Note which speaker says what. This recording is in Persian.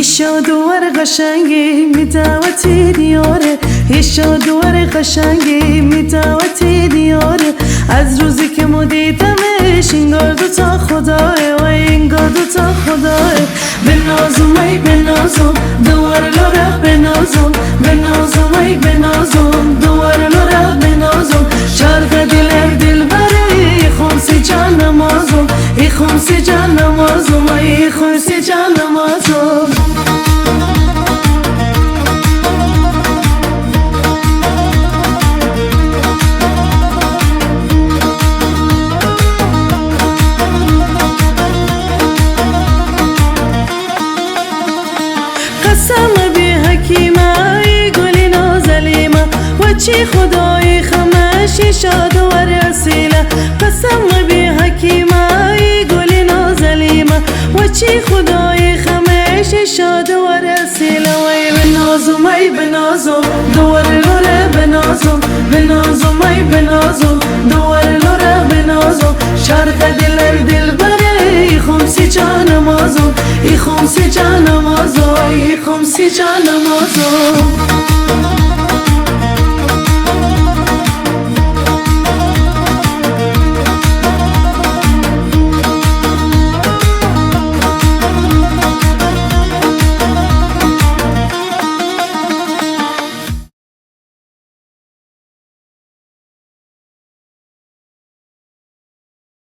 Speaker 1: شادوار قشنگی میتواتی دیاره شادوار قشنگی میتواتی دیاره از روزی که مدیدمش انگار دوتا خداه و انگار دوتا خداه بنازم ای بنازم دوار لورا بنازم بنازم ای بنازم دوار لورا بنازم شرق دل بره خمسی جان نمازم ای خمسی جان نمازم ای خمسی جان نمازم قسم بی حکیمه ای گلی نازلیمه و چی خدای خمشی شاد و رسیله قسم بی حکیمه ای گلی نازلیمه و چی خدای خمشی شاد و رسیله وی بنازم ای بنازم دوار لوره بنازم بنازم ای بنازم دوار لوره بنازم شرق دل بره ای خمسی جان نمازم ای خمسی جان نمازم ای خمسی جان نمازم